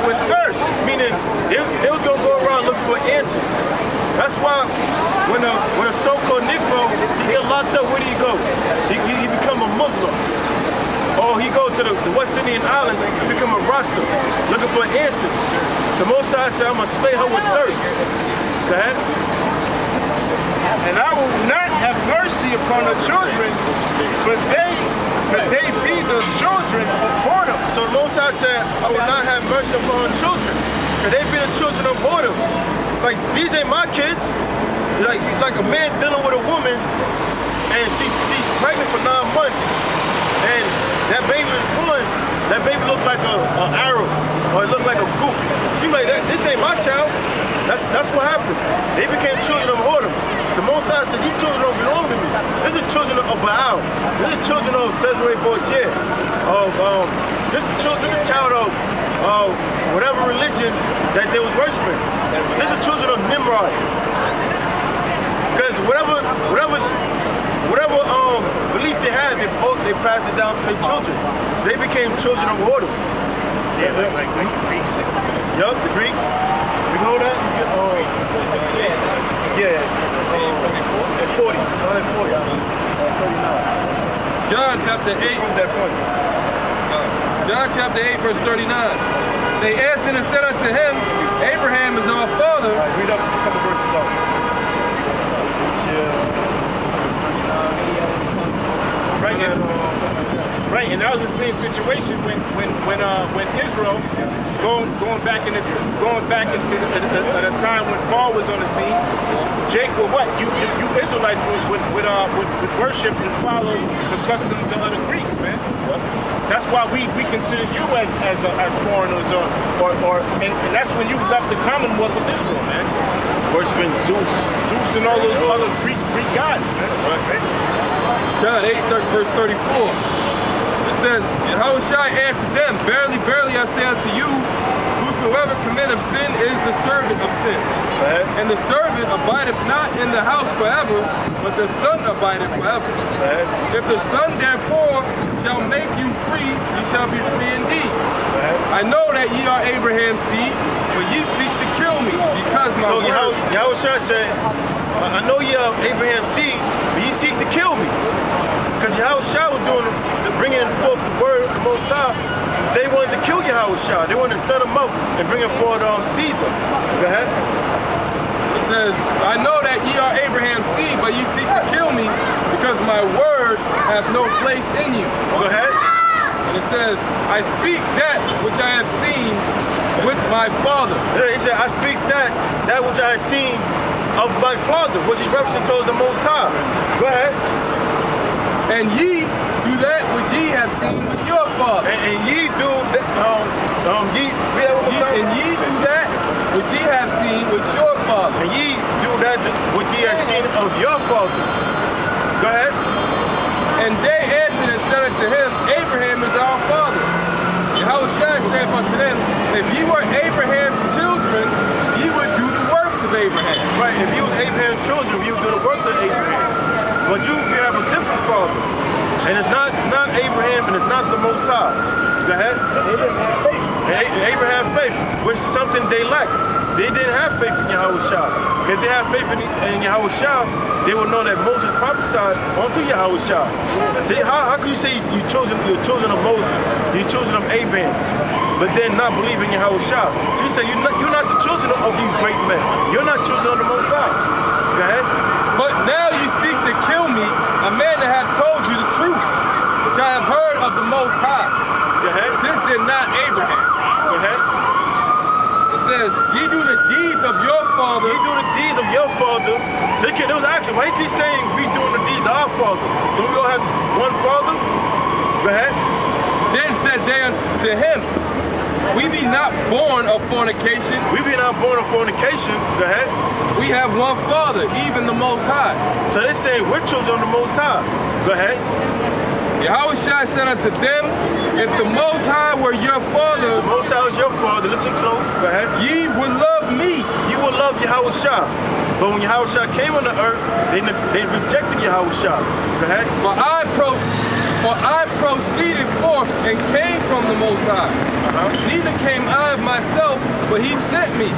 with thirst. Meaning they was gonna go around looking for answers. That's why when a so-called Negro, he get locked up, where do he go? He become a Muslim. Or he go to the West Indian Islands, he become a Rasta, looking for answers. So Mosai said, I'm gonna slay her with thirst. Go ahead. And I will not have mercy upon the children, for they be the children of whoredom. So the Mosai said, I will not have mercy upon children, for they be the children of whoredoms. Like, these ain't my kids. Like a man dealing with a woman, and she's pregnant for 9 months, and that baby is born, that baby look like an arrow, or it look like a goop. You like, this ain't my child. That's what happened. They became children of whoredoms. So Mosai said, these children don't belong to me. This is children of Baal. This is children of Cesare Borgia. This is the child of whatever religion that they was worshiping. This is children of Nimrod. Because whatever belief they had, they passed it down to their children. So they became children of whoredoms. Yeah, like the Greeks. Yup, the Greeks. We can hold that? Yeah. 40. 40. John chapter 8. What's that point? John chapter 8, verse 39. They answered and said unto him, Abraham is our father. All right, read up a couple verses out. Right, and that was the same situation when Israel going back into a time when Paul was on the scene. Jacob, what you Israelites would worship and follow the customs of other Greeks, man. That's why we consider you as foreigners, and that's when you left the Commonwealth of Israel, man. Worshiping Zeus and all those other Greek gods, man. That's right. John 8, verse 34. It says, and Yahushua answered them, Verily, verily, I say unto you, whosoever committeth sin is the servant of sin. And the servant abideth not in the house forever, but the Son abideth forever. If the Son therefore shall make you free, ye shall be free indeed. I know that ye are Abraham's seed, but ye seek to kill me, because my word... So Yahushua said, I know ye are Abraham's seed, but ye seek to kill me. Because Yahushua was bringing forth the word of the Most High. They wanted to kill Yahushua. They wanted to set him up and bring him forward Caesar. Go ahead. It says, I know that ye are Abraham's seed, but ye seek to kill me, because my word hath no place in you. Go ahead. And it says, I speak that which I have seen with my father. Yeah, he said, I speak that which I have seen of my father, which he referenced towards the Most High. Go ahead. And ye do that which ye have seen with your father. And ye do that, read that one more time. And ye do that which ye have seen with your father. And ye do that which ye have seen of your father. Go ahead. And they answered and said unto him, Abraham is our father. Yahushua said unto them, if ye were Abraham's children, ye would do the works of Abraham. Right, if you was Abraham's children, you would do the works of Abraham. But you have a different father. And it's not Abraham and it's not the Most High. Go ahead. Abraham had faith, which is something they lacked. They didn't have faith in Yahushua. If they had faith in Yahushua, they would know that Moses prophesied onto Yahushua. See, how can you say you're children of Moses, you're children of Abraham, but then not believe in Yahushua? So you say you're not the children of these great men. You're not children of the Most High. Go ahead. But now you seek to kill me, a man that hath told you the truth, which I have heard of the Most High. Go ahead. This did not Abraham. Go ahead. It says, ye do the deeds of your father. Ye do the deeds of your father. So they was asking, why you keep saying we doing the deeds of our father? Don't we all have one father? Go ahead. Then said they unto him, we be not born of fornication. We be not born of fornication. Go ahead. We have one Father, even the Most High. So they say we're children of the Most High. Go ahead. Yahushua said unto them, if the Most High were your Father, the Most High is your Father. Listen close. Go ahead. ye would love me. You will love Yahushua. But when Yahushua came on the earth, they rejected Yahushua. Go ahead. For I For I proceeded forth and came from the Most High. Neither came I of myself, but he sent me.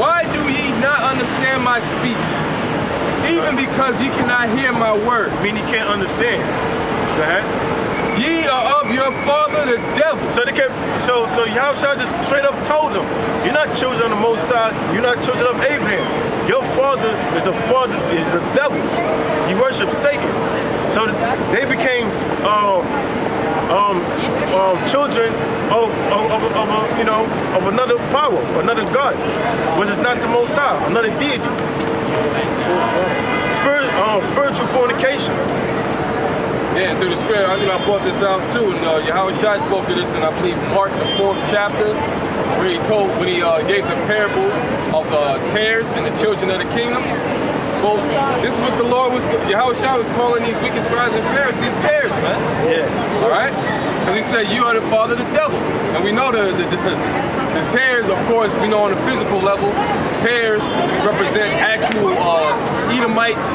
Why do ye not understand my speech? Even because ye cannot hear my word. I mean, he can't understand. Go ahead. Ye are of your father the devil. So they kept, so Yahushua just straight up told them, you're not children of the Most High, you're not children of Abraham. Your father is the devil. You worship Satan. So they became children of another power, another God, which is not the Most High, another deity. Spiritual fornication. Yeah, through the Spirit, I brought this out too, and Yahushua spoke to this in, I believe, Mark, the 4th chapter, where when he gave the parable of the tares and the children of the kingdom. This is what the Lord Yahushua was calling these wicked scribes and Pharisees tares, man. Yeah. All right? Because he said, you are the father of the devil. And we know the tares, of course, we know on a physical level, tares represent actual Edomites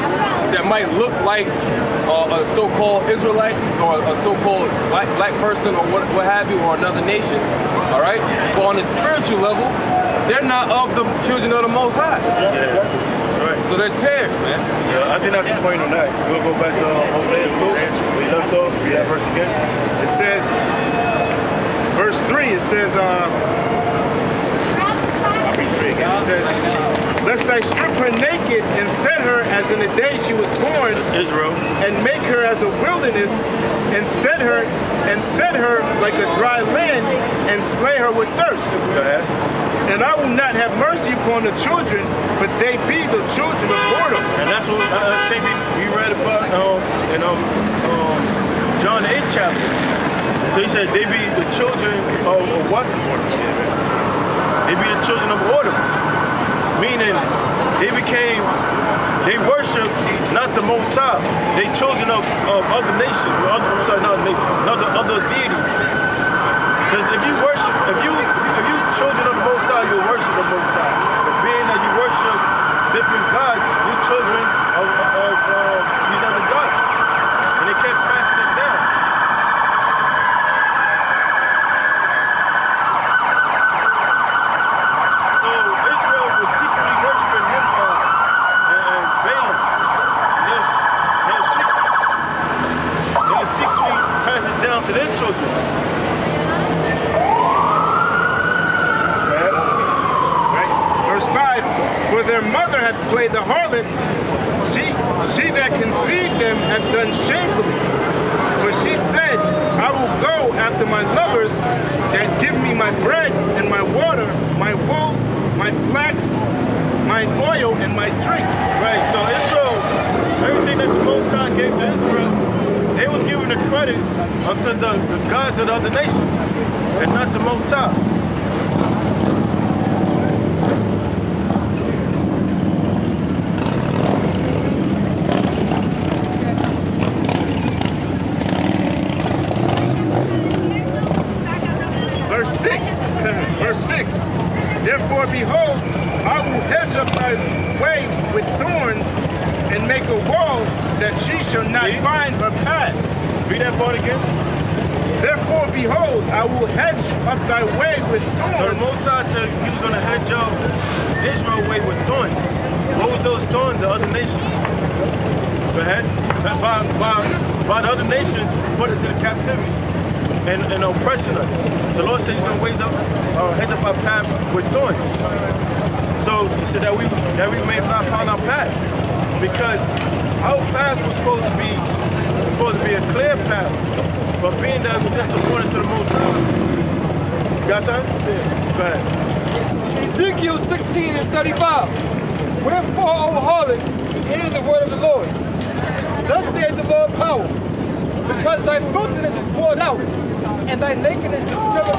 that might look like a so-called Israelite or a so-called black person or what have you, or another nation. All right? But on the spiritual level, they're not of the children of the Most High. Yeah. Right. So they're tares, man. Yeah, I think that's the point on that. We'll go back to Hosea 2. We left off. Read that verse again. It says, verse 3, it says, I'll read 3 again. It says, lest I strip her naked and set her as in the day she was born, Israel, and make her as a wilderness, and set her like a dry land, and slay her with thirst. Go ahead. And I will not have mercy upon the children, but they be the children of boredom. And that's what same thing we read about in John 8 chapter. So he said they be the children of what? They be the children of whoredoms. Meaning they worship not the Most High. They children of other nations, other deities. Because if you children of the Most High, you worship the Most High. But being that you worship different gods, you're children of these other gods. And they kept passing it down. So Israel was secretly worshiping Nimrod and Balaam. And they secretly passed it down to their children. For their mother hath played the harlot, she that conceived them hath done shamefully. For she said, I will go after my lovers that give me my bread and my water, my wool, my flax, my oil, and my drink. Right, so Israel, everything that the Most High gave to Israel, they was giving the credit unto the gods of the other nations, and not the Most High. Therefore, behold, I will hedge up thy way with thorns, and make a wall that she shall not find her paths. Read that part again. Therefore, behold, I will hedge up thy way with thorns. So the Most High said he was going to hedge up Israel's way with thorns. What was those thorns? The other nations. Go ahead. By the other nations, put us in captivity and oppressing us. So the Lord said he's going to hedge up our path with thorns. So he said that we may not find our path, because our path was supposed to be a clear path, but being that we just according to the Most High. You got something? Go ahead. Ezekiel 16:35. Wherefore, O harlot, hear the word of the Lord. Thus saith the Lord power, because thy filthiness is poured out, and thy nakedness discovered.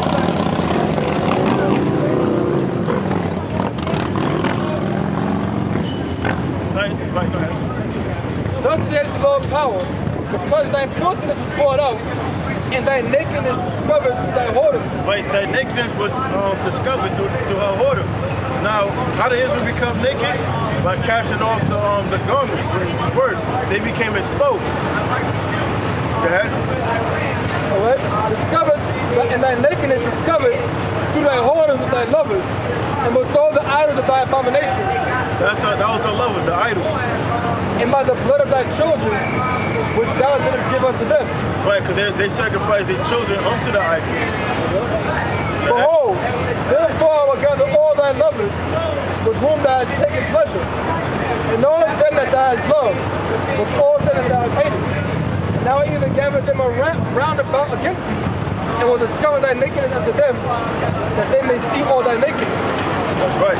Right, go ahead. Thus saith the Lord power, because thy filthiness is poured out, and thy nakedness discovered through thy whoredoms. Right, thy nakedness was discovered through her whoredoms. Now, how did Israel become naked? By casting off the garments, which is the word. They became exposed. Go ahead. All right? Discovered, and thy nakedness discovered through thy whoredom with thy lovers, and with all the idols of thy abominations. That was the lovers, the idols. And by the blood of thy children, which thou didst give unto them. Right, because they sacrificed their children unto the idols. Behold, therefore I will gather all thy lovers, with whom thou hast taken pleasure, and all of them that thou hast loved, with all of them that thou hast hated. And now I even gather them round about against thee, and will discover thy nakedness unto them, that they may see all thy nakedness. That's right.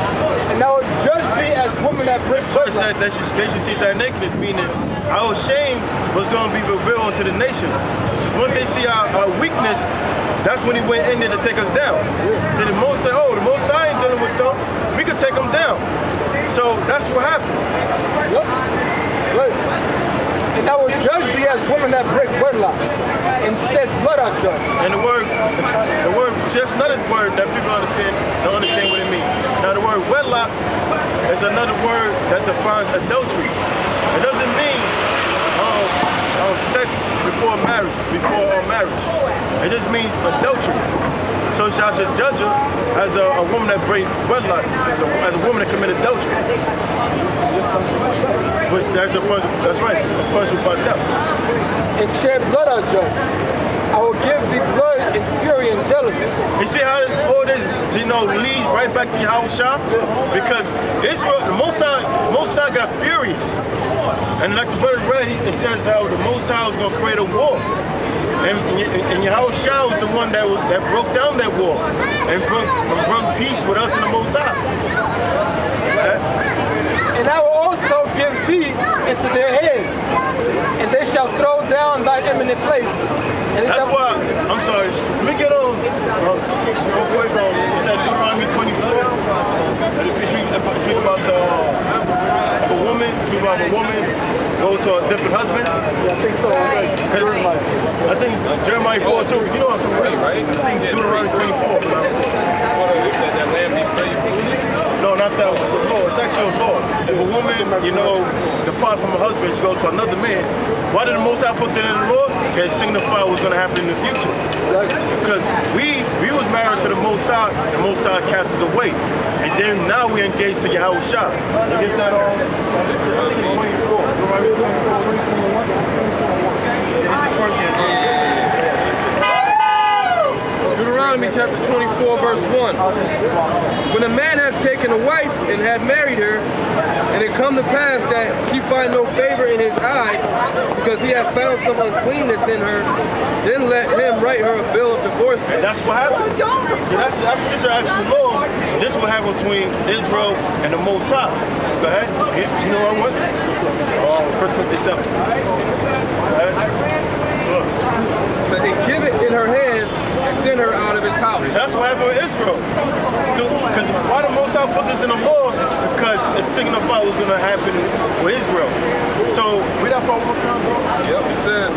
And I will judge thee as women that break So it said they should see thy nakedness, meaning our shame was going to be revealed unto the nations. Because once they see our weakness, that's when he went in there to take us down. So the Most said, oh, the Most High ain't dealing with them, we can take them down. So that's what happened. Yep. Right. And I will judge thee as women that break wedlock, and shed blood I judge. And the word, just another word that people don't understand what it means. Now the word wedlock is another word that defines adultery. It doesn't mean sex before marriage, It just means adultery. So I should judge her as a woman that breaks wedlock, as a woman that committed adultery. That's right, that's punishable by death. And shed blood I judge. I will give thee blood and fury and jealousy. You see how all this, leads right back to Yahushua? Because Israel, the Most High got furious. And like the brother read, it says how the Most High was going to create a war. And Yahushua was the one that broke down that war and brought peace with us and the Most High. And I will also give thee into their hand, and they shall throw down thy eminent place. And that's why, I'm sorry, let me get on. Is that Deuteronomy 24? Speak about a woman go to a different husband. Yeah, I think so. I think Jeremiah 4 too. You know what I'm saying, right? I think Deuteronomy 24. That lamb be No, not that one. It's a law. It's actually a law. If a woman, depart from her husband, she goes to another man. Why did the Most High put that in the law? Because it signified what's going to happen in the future. Because we was married to the Most High. The Most High cast us away. And then now we engaged to Yahushua. You get that on? I think it's 24. Deuteronomy chapter 24, verse 1. When a man hath taken a wife and had married her, and it come to pass that she find no favor in his eyes, because he hath found some uncleanness in her, then let him write her a bill of divorcement. And that's what happened. That's just an actual law. This is what happened between Israel and the Most High. Go ahead. You know what I want? 1 Corinthians 7. Go ahead. Look. And give it in her hand and send her out of his house. That's what happened with Israel. Because why the Most High put this in the law? Because it signified what's going to happen with Israel. So, read that part one more time, bro. Yep, it says,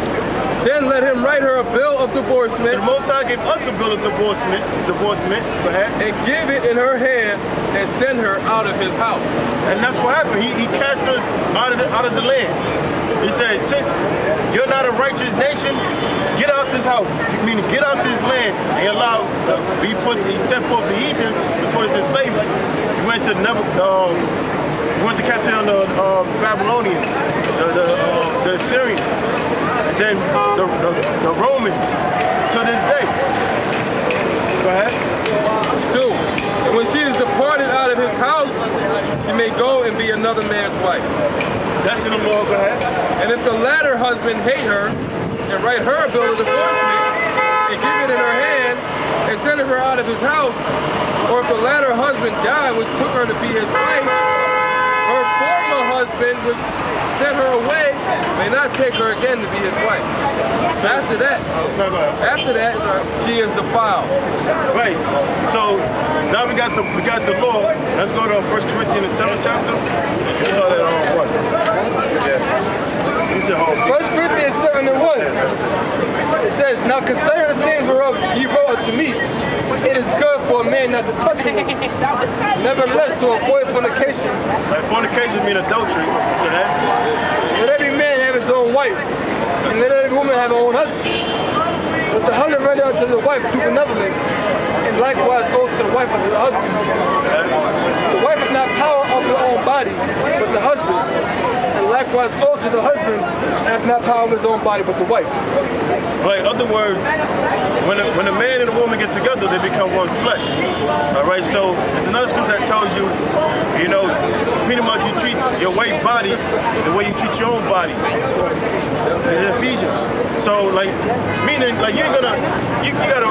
then let him write her a bill of divorcement. So the Most High gave us a bill of divorcement, go ahead. And give it in her hand and send her out of his house. And that's what happened. He cast us out of the land. He said, since you're not a righteous nation, get out this house. Meaning get out this land and allow, he sent forth the heathens to put us in slavery. He went to capture the Babylonians, the Assyrians, and then the Romans to this day. Go ahead. 2. And when she is departed out of his house, she may go and be another man's wife. That's in the law, go ahead. And if the latter husband hate her, and write her a bill of divorcement, and give it in her hand, and send her out of his house, or if the latter husband died, which took her to be his wife, her former husband, which sent her away, may not take her again to be his wife. So after that, she is defiled. Right. So now we got the law. Let's go to 1 Corinthians 7th chapter. Let's start at what? Yeah. 1 Corinthians 7 and 1. It says, now consider the things whereof ye wrote unto me, it is good for a man not to touch a woman. Nevertheless, to avoid fornication. Like fornication means adultery. Yeah. Let every man have his own wife, and let every woman have her own husband. But the husband render unto the wife due benevolence, and likewise also to the wife unto the husband. The wife hath not power of her own body, but the husband. And likewise also the husband hath not power of his own body, but the wife. Right, in other words, when a man and a woman get together, they become one flesh. All right, so there's another scripture that tells you, you know, pretty much you treat your wife's body the way you treat your own body. It's Ephesians. So like, meaning like you gotta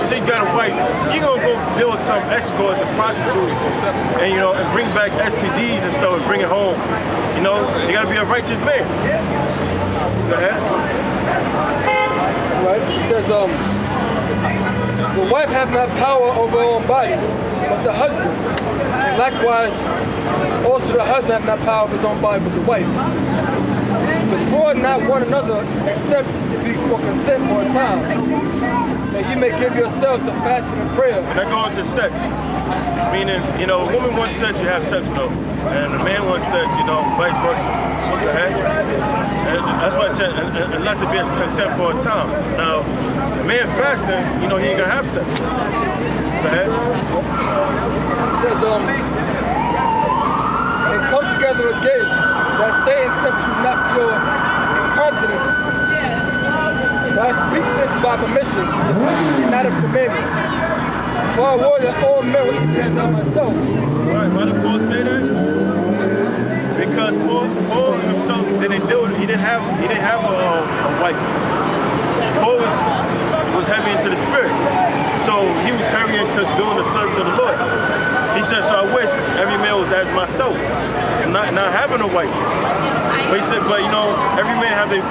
say you got a wife, you gonna go deal with some escorts and prostitutes, and you know, and bring back STDs and stuff and bring it home. You know, you gotta be a righteous man. Go ahead. Right? It says, the wife hath not power over her own body, but the husband. And likewise, also the husband hath not power over his own body, but the wife. Defraud not one another, except it be for consent for a time, that ye may give yourselves to fasting and prayer. And that goes into sex. Meaning, you know, a woman wants sex, you have sex with her. And a man wants sex, you know, vice versa. Okay? And that's why I said, unless it be a consent for a time. Now, a man fasting, you know, he ain't gonna have sex. Go ahead. It says, and come together again, that Satan tempt you not for your incontinence. But I speak this by permission, not of commandment. For I warn that all men will eat as I myself. Right, why did Paul say that? Because Paul himself didn't do it. He didn't have a wife. Paul was heavy into the spirit. So he was heavy into doing the service of the Lord. He said, so I wish every man was as myself, not having a wife. But he said, but you know, every man have a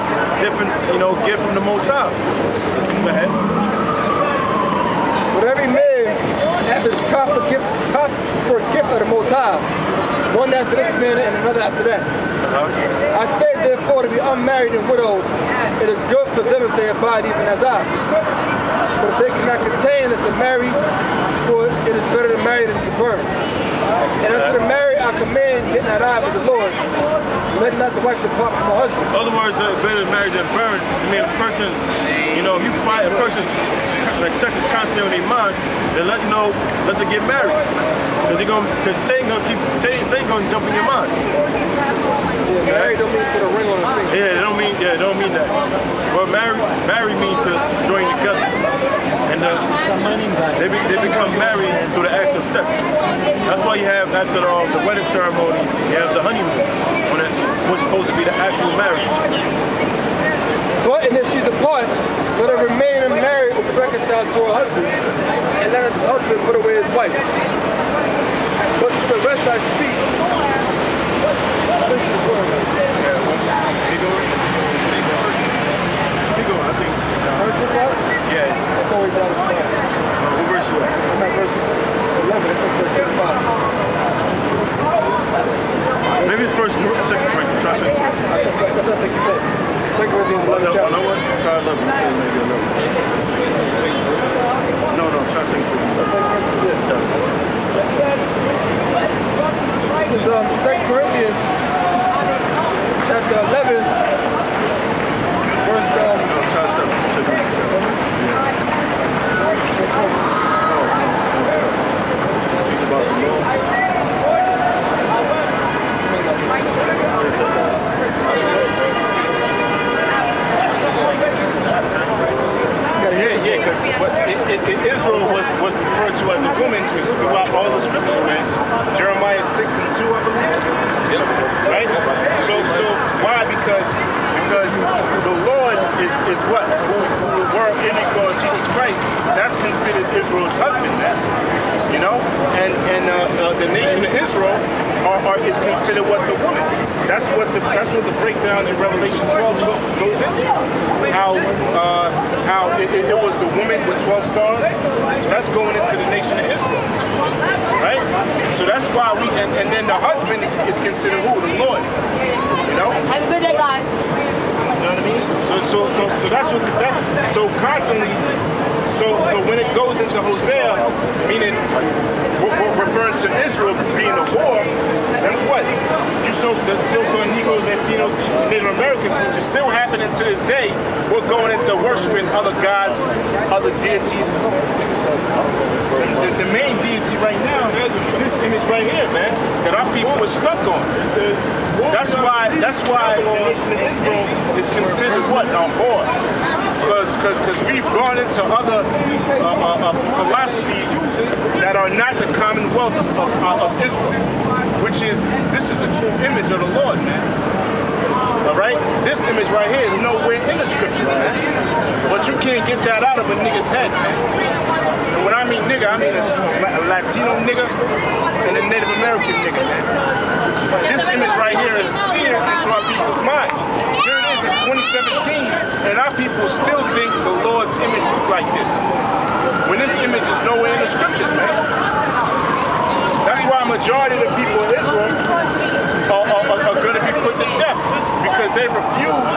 different, you know, gift from the Most High. Go ahead. But every man hath his proper gift of the Most High, one after this manner and another after that. I say therefore to be unmarried and widows, it is good for them if they abide even as I. But if they cannot contain, let them marry, for it is better to marry than to burn. And unto the married I command, yet not I, but the Lord. Let not the wife depart from her husband. In other words, better married than burned. I mean, a person, you know, if you fight a person, like sex is constantly on their mind, then let them get married. Because Satan gonna jump in your mind. Yeah, married don't mean put a ring on the finger. Yeah, it don't mean that. Well, married means to join together. And they become married through the act of sex. That's why you have, after the wedding ceremony, you have the honeymoon, when it was supposed to be the actual marriage. But and if she depart, let her remain unmarried or be reconciled to her husband, and let her husband put away his wife. But to the rest I speak. I think. Yeah. That's all we got. What verse you at? I'm at verse 11. That's like verse 35. Maybe it's first, second Corinthians. Try second Corinthians. That's what I think you meant. 2 Corinthians 11 chapter. know what? Try 11. You say maybe 11. No, try second Corinthians. That's 2 Corinthians. This is 2 Corinthians chapter 11, verse No, try 7. Should be 7. Yeah. No. He's about the law. Yeah, because Israel was referred to as a woman throughout all the scriptures, man. Jeremiah 6:2, I believe. Yep. Right? So why? Because the Lord is what? Who the word in it called Jesus Christ, that's considered Israel's husband, man. You know? And the nation of Israel is considered what? The woman. That's what the breakdown in Revelation 12 goes into. How it was the woman with 12 stars. So that's going into the nation of Israel. Right? So that's why and then the husband is considered who? The Lord. You know? Have a good day, guys. You know what I mean? So that's so constantly. So when it goes into Hosea, meaning we're referring to Israel being a whore, that's what? You sow so-called Negroes, Latinos, Native Americans, which is still happening to this day, we're going into worshiping other gods, other deities. The main deity right now is this image right here, man, that our people were stuck on. That's why the nation of Israel is considered what? A whore. Because we've gone into other philosophies that are not the commonwealth of Israel, this is the true image of the Lord, man. All right? This image right here is nowhere in the scriptures, man. But you can't get that out of a nigga's head, man. And when I mean nigga, I mean a Latino nigga and a Native American nigga, man. This image right here is seared into our people's mind. Here it is, it's 2017, and our people still think the Lord's image is like this. When this image is nowhere in the scriptures, man. That's why a majority of the people of Israel are going to be put to death, because they refuse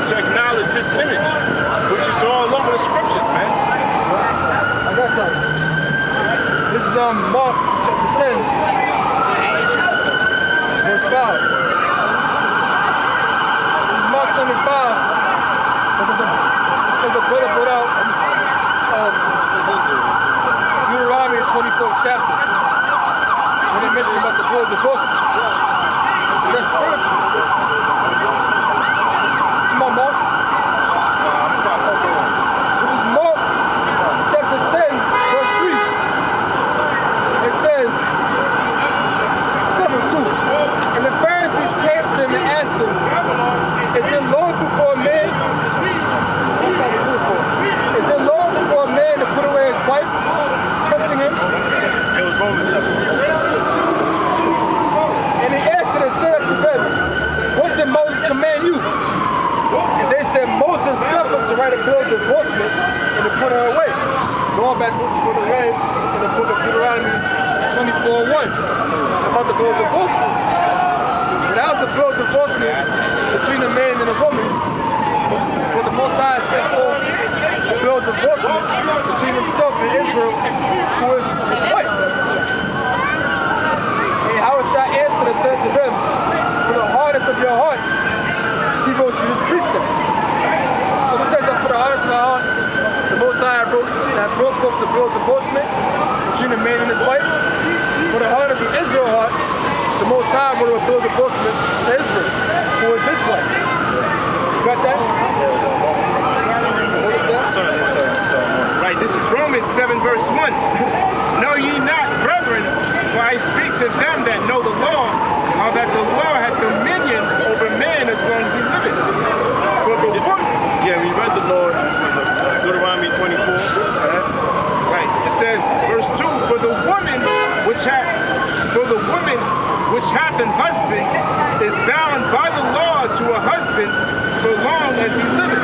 to acknowledge this image, which is all over the scriptures, man. I got something. This is Mark chapter 10, verse 5. This is Mark 10 and 5. The brother put out Deuteronomy 24th chapter, when they mentioned about the board of divorcement. That's spiritual. Come on, Mark. This is Mark chapter 10, verse 3. It says, step 2. And the Pharisees came to him and asked him, is it lawful for a man? Is it lawful for a man to put away his wife, tempting him? It was Romans 7. And he answered and said unto them, what did Moses command you? And they said, Moses suffered to write a bill of divorcement and to put her away. Going back to what you would have read in the book of Deuteronomy 24:1. It's about the bill of divorcement. But that was the bill of divorcement between a man and a woman. But the Most High sent forth a bill of divorcement between himself and Israel, who is his wife. And Yahushua answered and said to them, for the hardness of your heart, he wrote you this precept. So this says that for the hardness of our hearts, the Most High broke both the bill of divorcement between a man and his wife. For the hardness of Israel's hearts, the Most High wrote a bill of divorcement to Israel, who is his wife. You got that? Right, this is Romans 7 verse 1. Know ye not, brethren, for I speak to them that know the law, how that the law hath dominion over man as long as he liveth. For the woman... Yeah, we read the Lord, Deuteronomy 24. Right, it says, verse 2, for the woman which hath an husband is bound by the law to a husband so long as he liveth.